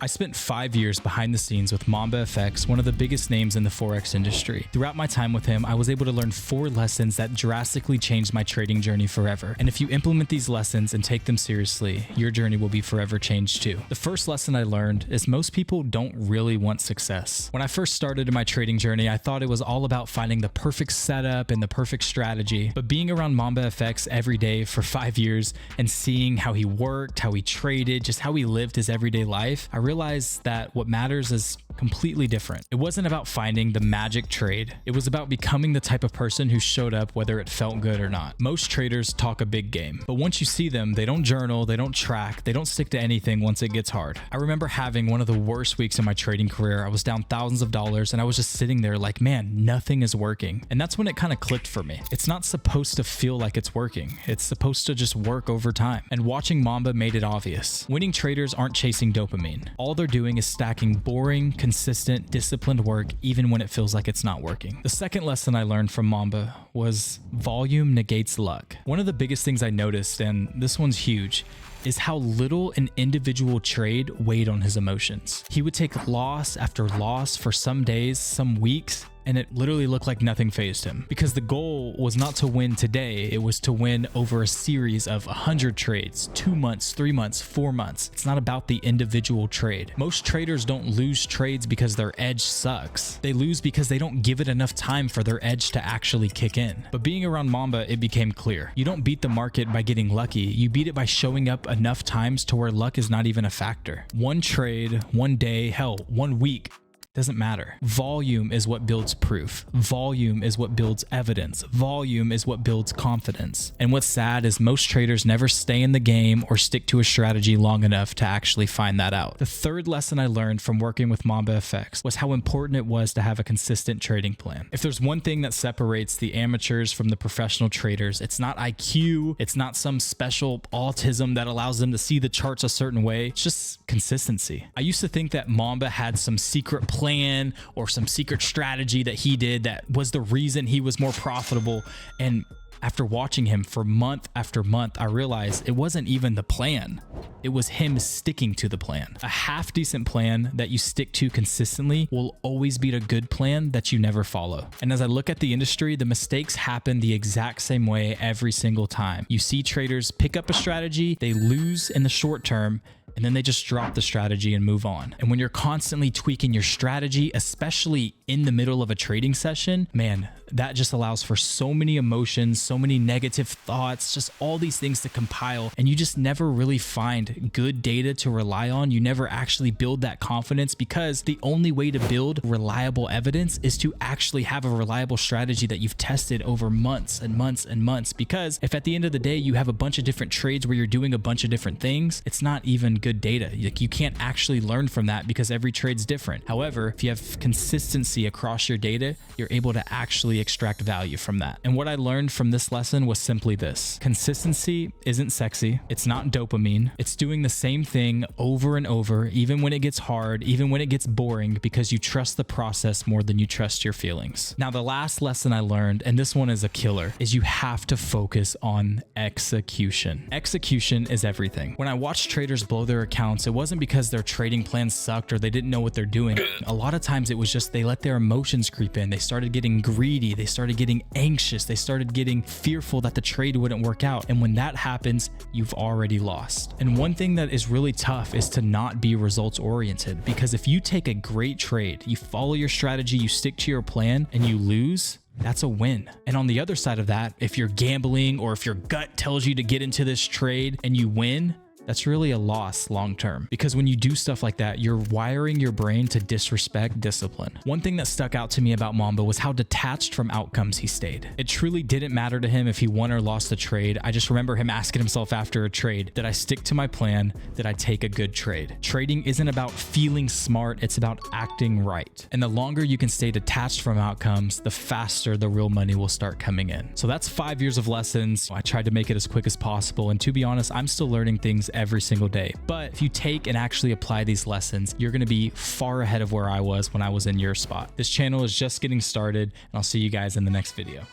I spent 5 years behind the scenes with MambaFX, one of the biggest names in the forex industry. Throughout my time with him, I was able to learn 4 lessons that drastically changed my trading journey forever. And if you implement these lessons and take them seriously, your journey will be forever changed too. The first lesson I learned is most people don't really want success. When I first started in my trading journey, I thought it was all about finding the perfect setup and the perfect strategy. But being around MambaFX every day for 5 years and seeing how he worked, how he traded, just how he lived his everyday life, I realized that what matters is completely different. It wasn't about finding the magic trade. It was about becoming the type of person who showed up whether it felt good or not. Most traders talk a big game, but once you see them, they don't journal, they don't track, they don't stick to anything once it gets hard. I remember having one of the worst weeks in my trading career. I was down thousands of dollars and I was just sitting there like, man, nothing is working. And that's when it kind of clicked for me. It's not supposed to feel like it's working. It's supposed to just work over time. And watching Mamba made it obvious. Winning traders aren't chasing dopamine. All they're doing is stacking boring, consistent, disciplined work even when it feels like it's not working. The second lesson I learned from Mamba was volume negates luck. One of the biggest things I noticed, and this one's huge, is how little an individual trade weighed on his emotions. He would take loss after loss for some days, some weeks, and it literally looked like nothing fazed him, because the goal was not to win today, it was to win over a series of 100 trades, 2 months, 3 months, 4 months. It's not about the individual trade. Most traders don't lose trades because their edge sucks. They lose because they don't give it enough time for their edge to actually kick in. But being around Mamba, it became clear. You don't beat the market by getting lucky. You beat it by showing up enough times to where luck is not even a factor. One trade, one day, hell, 1 week, doesn't matter. Volume is what builds proof. Volume is what builds evidence. Volume is what builds confidence. And what's sad is most traders never stay in the game or stick to a strategy long enough to actually find that out. The third lesson I learned from working with MambaFX was how important it was to have a consistent trading plan. If there's one thing that separates the amateurs from the professional traders, it's not IQ, it's not some special autism that allows them to see the charts a certain way, it's just consistency. I used to think that Mamba had some secret plan or some secret strategy that he did that was the reason he was more profitable. And after watching him for month after month, I realized it wasn't even the plan. It was him sticking to the plan. A half decent plan that you stick to consistently will always beat a good plan that you never follow. And as I look at the industry, the mistakes happen the exact same way every single time. You see traders pick up a strategy, they lose in the short term, and then they just drop the strategy and move on. And when you're constantly tweaking your strategy, especially in the middle of a trading session, man, that just allows for so many emotions, so many negative thoughts, just all these things to compile. And you just never really find good data to rely on. You never actually build that confidence, because the only way to build reliable evidence is to actually have a reliable strategy that you've tested over months and months and months. Because if at the end of the day, you have a bunch of different trades where you're doing a bunch of different things, it's not even good data. Like, you can't actually learn from that because every trade's different. However, if you have consistency across your data, you're able to actually extract value from that. And what I learned from this lesson was simply this: consistency isn't sexy. It's not dopamine. It's doing the same thing over and over, even when it gets hard, even when it gets boring, because you trust the process more than you trust your feelings. Now, the last lesson I learned, and this one is a killer, is you have to focus on execution. Execution is everything. When I watch traders blow their accounts, it wasn't because their trading plan sucked or they didn't know what they're doing. A lot of times it was just they let their emotions creep in. They started getting greedy. They started getting anxious. They started getting fearful that the trade wouldn't work out. And when that happens, you've already lost. And one thing that is really tough is to not be results oriented, because if you take a great trade, you follow your strategy, you stick to your plan, and you lose, that's a win. And on the other side of that, if you're gambling or if your gut tells you to get into this trade and you win, that's really a loss long term, because when you do stuff like that, you're wiring your brain to disrespect discipline. One thing that stuck out to me about Mamba was how detached from outcomes he stayed. It truly didn't matter to him if he won or lost the trade. I just remember him asking himself after a trade, did I stick to my plan? Did I take a good trade? Trading isn't about feeling smart, it's about acting right. And the longer you can stay detached from outcomes, the faster the real money will start coming in. So that's 5 years of lessons. I tried to make it as quick as possible, and to be honest, I'm still learning things every single day. But if you take and actually apply these lessons, you're going to be far ahead of where I was when I was in your spot. This channel is just getting started, and I'll see you guys in the next video.